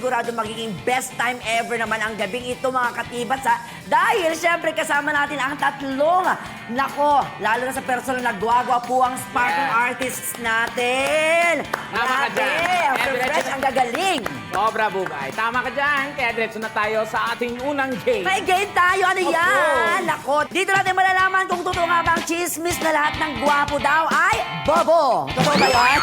sigurado magiging best time ever naman ang gabing ito mga katibats ha. Dahil syempre kasama natin ang tatlong, nako, lalo na sa personal na gwagwapuang sparkling artists natin. Tama ka dyan. Ang fresh, ang gagaling. Sobra, Bugay. Tama ka dyan. Kaya diretso na tayo sa ating unang game. May game tayo, ano yan? Nako, dito natin malalaman kung totoo nga ba ang chismis na lahat ng gwapo daw ay bobo. Totoo ba yun?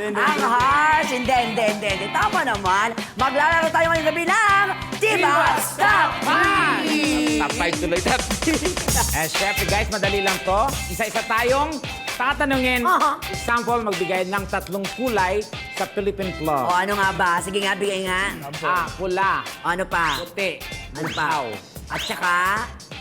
Ang harsh. Hindi. Tama naman. Maglalaro tayo ngayong gabi ng Tibas Top 5! Top 5 tuloy. Top 5. Syempre guys, madali lang to. Isa-isa tayong tatanungin. Example, magbigay ng 3 kulay sa Philippine O Club. ano nga ba? Sige nga, bigay nga. Pula, Ano pa? puti, Ano pa? butaw, At saka,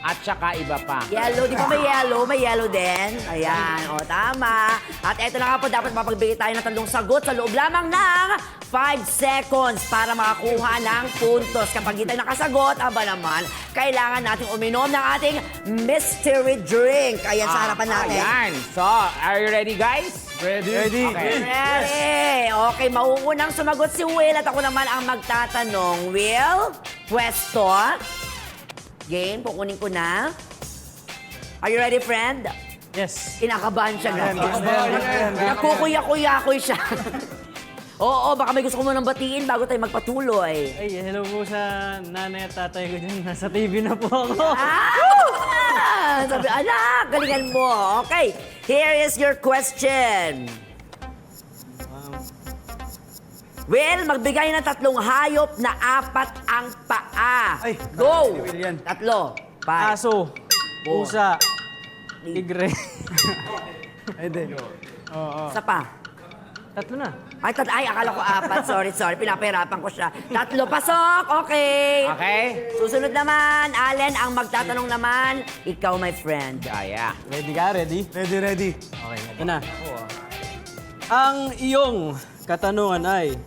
at saka iba pa. yellow. Di ba may yellow? May yellow din. Ayan. O, tama. At eto na nga po, dapat mapagbigay tayo ng 3 sagot sa loob lamang ng 5 seconds para makakuha ng puntos. Kapag hindi tayo nakasagot, aba naman, kailangan nating uminom ng ating mystery drink. Ayan sa harapan natin. Ayan. So, are you ready guys? Ready? Okay. Ready! Okay, mauunang sumagot si Will at ako naman ang magtatanong. Will, pwesto. Game, kukunin ko na. Are you ready, friend? Yes. Kinakabahan siya. Ayan. Nakukuya-kuya-kuy siya. Oo, baka may gusto ko munang batiin bago tayo magpatuloy. Ay, hello po sa nanay at tatay ko dyan. Nasa TV na po ako. Sabi, anak, galingan mo. Okay, here is your question. Will, magbigay ng 3 hayop na 4 ang paa. Ay, Go! Will yan. 3, 5. Aso, pusa, tigre. Ay, di. Oo. Isa pa. 3 na. Ay, akala ko 4. Sorry. Pinapahirapan ko siya. 3, pasok. Okay. Okay? Susunod naman, Allen, ang magtatanong naman, ikaw, my friend. Gaya. Ready ka? Ready? Ready. Okay, ito na. Ang iyong katanungan ay,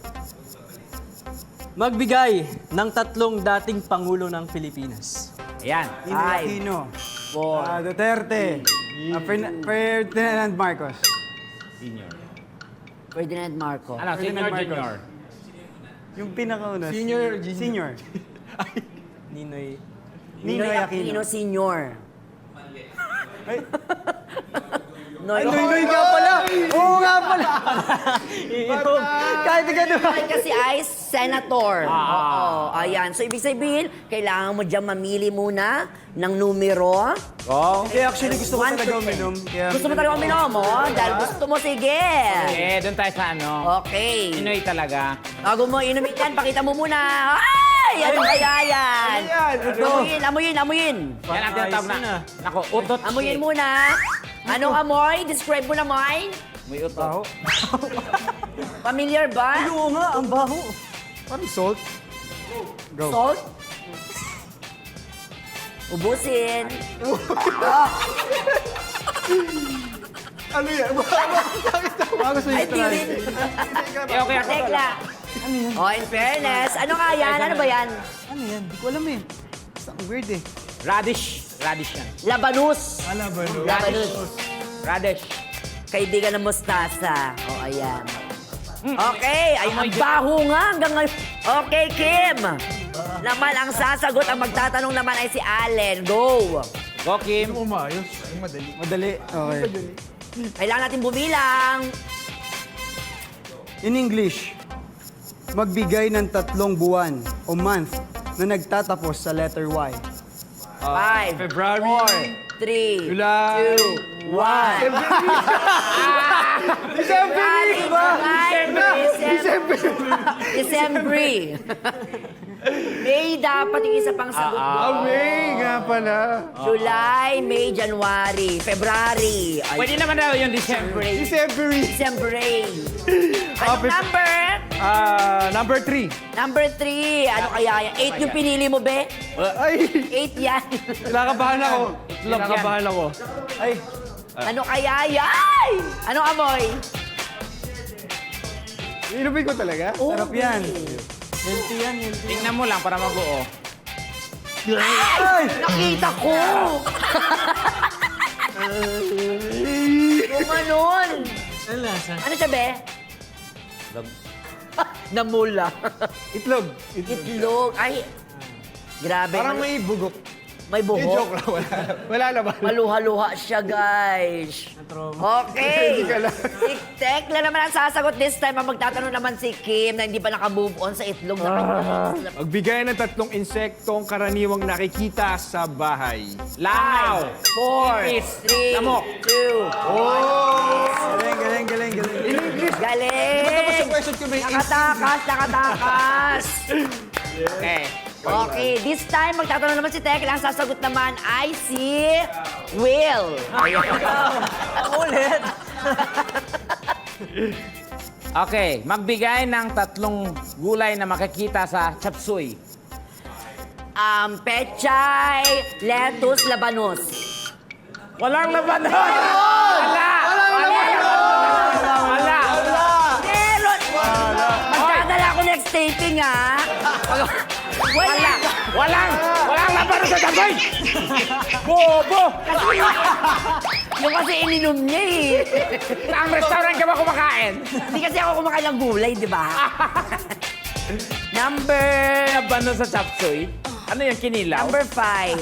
magbigay ng 3 dating Pangulo ng Pilipinas. Ayan. Five, Aquino, 4, Duterte, Ferdinand Marcos. Senior. Ferdinand Marcos. Ano, senior, Marcos. junior? Yung pinakauna. Senior. Ninoy. Ninoy. Ninoy Aquino. Senior. Ay, Noy ka pala! Oo nga pala! Kahit ka doon. Noy kasi ay senator. Oo, ayan. So, ibig sabihin, kailangan mo dyan mamili muna ng numero. Go. Kaya actually gusto ko 1 to talaga 10. uminom. Kaya Gusto mo talaga uminom, mo? Dahil gusto mo, sige. Eh, doon tayo sa ano. Okay. Pinoy talaga. Bago mo inumin yan, pakita mo muna. Ay! Ano kaya yan? Amuyin. Yan ang tinatawag na. Nako, utot. Amuyin muna. Anong amoy? Describe mo naman. May utot. Familiar ba? oo nga, ang baho. Parang salt. Go. Salt? Ubusin. Ano yan? Bago sa Ay, tirin. Eh, okay ako. Tekla. Oh, in fairness. Ano nga yan? Ano ba yan? Ano yan? Di ko alam eh. Basta ang weird eh. Radish. Radish yan. Labanus. Radish. Radish. Kaibigan ng mustasa. Oh, ayan. Okay. Ay, ang baho nga hanggang ngayon. Okay, Kim. Naman ang sasagot, ang magtatanong naman ay si Allen. Go. Go, Kim. Madali. Okay. Kailangan natin bumilang. In English, magbigay ng 3 buwan o month na nagtatapos sa letter Y. 5, February. 4, 3, July. 2, 1. December. May dapat yung isa pang sagot mo. May nga pala. July, May, January, February. Ay, Pwede naman daw yung December. December. December. Anong number? Number 3. Number 3. Ano kaya yan? 8 yung pinili mo, be? Ay, 8 yan. kinakabahan ako. Kinakabahan ako. Ay, Ano kaya yan? Anong amoy? inumin ko talaga. Sarap yan. Healthy yan, healthy. Tingnan mo lang para mabuo. Ay! Nakita ko! Gumanon! Ano lasa? Ano siya, be? Namula. Itlog. Itlog. Ay, grabe. Parang may bugok. may buhok. Joke lang, wala naman. Maluha-luha siya, guys. Okay. Si Tekla naman ang sasagot this time. Ang magtatanong naman si Kim na hindi pa naka-move on sa itlog na kanya. Magbigay ng 3 insektong karaniwang nakikita sa bahay. Langaw. 4, 3, Lamok. 2, Galing. galing! question ko may Nakatakas! Okay. Okay, this time magtatanong naman si Tekla. Ang sasagot naman ay si Will. Ulit. Okay, magbigay ng 3 gulay na makikita sa chapsuy. Pechay, lettuce, labanos. Walang laban doon! Wala! Wala! Meron! Magdadala ako next taping, ha? Wala! Walang laban doon sa chapsuy! Bobo! Yung kasi ininom niya, eh. Saan restaurant ka ba kumakain? Hindi kasi ako kumakain ng gulay, di ba? Number... Laban doon sa chapsuy? Ano yung kinilaw? Number 5.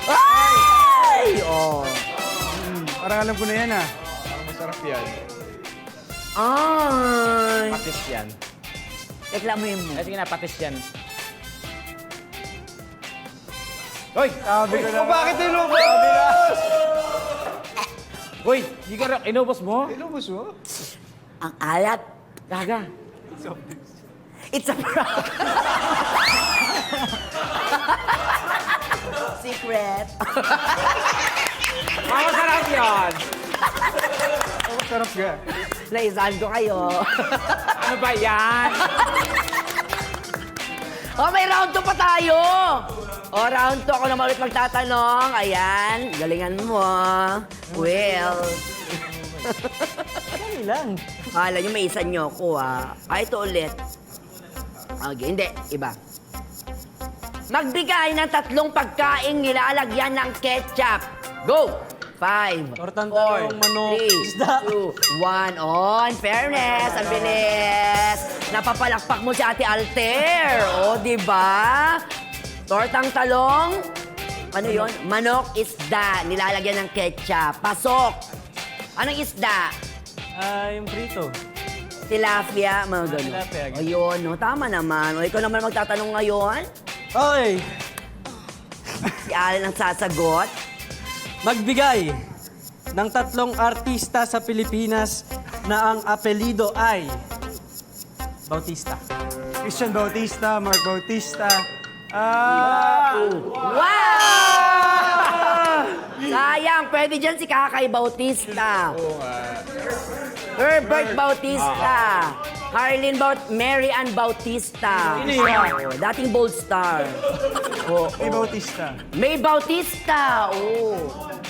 Ay! Oh. Parang alam ko na yan, ah. Masarap yan. Ay! Patis yan. Reklamuhin mo. Eh, sige na, patis yan. Hoy! Sabi ko na. Bakit inubos? Hoy! Di ka inubos mo? Inubos mo? Ang alat. Gaga. It's a prank. Secret. Masarap yan! Masarap ka. Naisahan ko kayo. Ano ba yan? Oh, may round 2 pa tayo. Oh, round 2. Ako naman ulit magtatanong. Ayan. Galingan mo. Will. Dali lang. Kala nyo may isa nyo ko, ah. Ito ulit. Okay, hindi. Iba. Magbigay ng 3 pagkaing nilalagyan ng ketchup. Go! 5, Tortang 4, talong, manok, 3, isda. 2, 1. On fairness, ang bilis. Napapalakpak mo si Ate Alter. O, di ba? Tortang talong. Ano yon? Manok, isda. Nilalagyan ng ketchup. Pasok. Anong isda? Yung prito. Tilapia, mga ganun. tilapia. O yun, no? Tama naman. O ikaw naman magtatanong ngayon. Oy! Si Allen ang sasagot. Magbigay ng 3 artista sa Pilipinas na ang apelido ay Bautista. Christian Bautista, Mark Bautista. Wow! Sayang, pwede dyan si Kakay Bautista. Herbert Bautista. Harlene Mary Ann Bautista. Oh, dating Bold Star. Oh, May Bautista. May Bautista. Oh.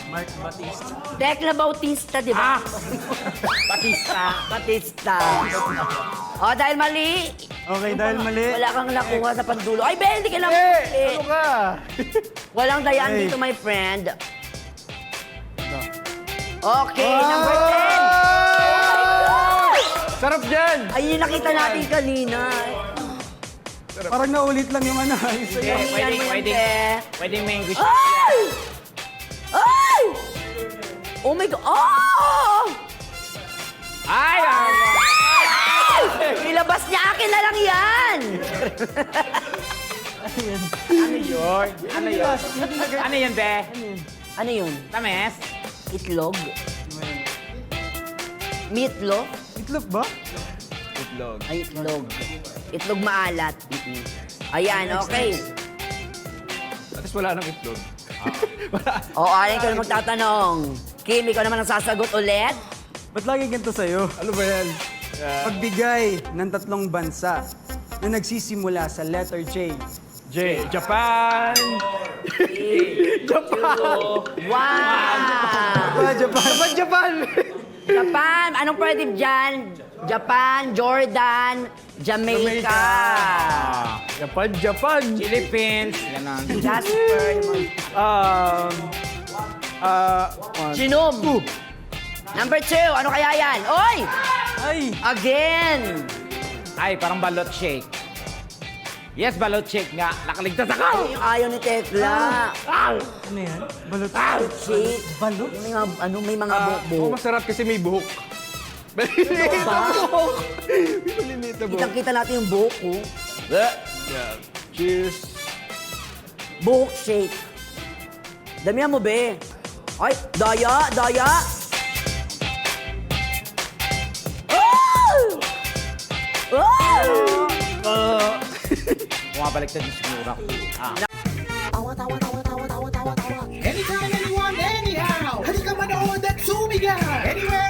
Mark Batista. Tekla Bautista, di ba? Batista. Oh, dahil mali, Okay, dahil mali. wala kang nakuha sa pandulo. Ay, Ben, hindi ka lang mali. Ano ka? Walang dayaan Hey. dito, my friend. Okay, number 10. Sarap dyan! Ayun yung nakita natin kanina. Parang naulit lang yung ano. Hindi, Yan mo yan, te. pwedeng mango Ay! Ay! Oh my God! Oh! Ay! Ay! Ilabas niya, akin na lang yan! Ano yun? Ano yun? Ano yun, be? Ano yun? Tames? Itlog? Meatloaf? Itlog ba? Itlog. Ay, itlog. Itlog maalat. Ayan, okay. At least wala nang itlog. O, Allen, ikaw na magtatanong. Kim, ikaw naman ang sasagot ulit. Ba't lagi ganito sa'yo? Ano ba yan? Pagbigay ng 3 bansa na nagsisimula sa letter J. Japan! Wow! Japan! Japan! Japan! Anong pwede dyan? Japan, Jordan, Jamaica. Japan! Philippines. Ganon. Jasper. Jinom. Number 2, ano kaya yan? Oy! Ay! Again! Ay, parang balot shake. Yes, balot shake nga. Nakaligtas ako! Yung ayaw ni Tekla. Ano yan? Balot. Shake. Balot? May mga, may mga buhok-buhok. Masarap kasi may buhok. Ano ba? Maliliit na buhok. Kitang-kita natin yung buhok ko. Yeah. Cheers. Buhok shake. Damihan mo, be. Ay, daya, daya. Oh! Oh! Bumabaliktad yung sigura ko. Anytime, anyone, anyhow. Halika manood at sumigaw. Anywhere,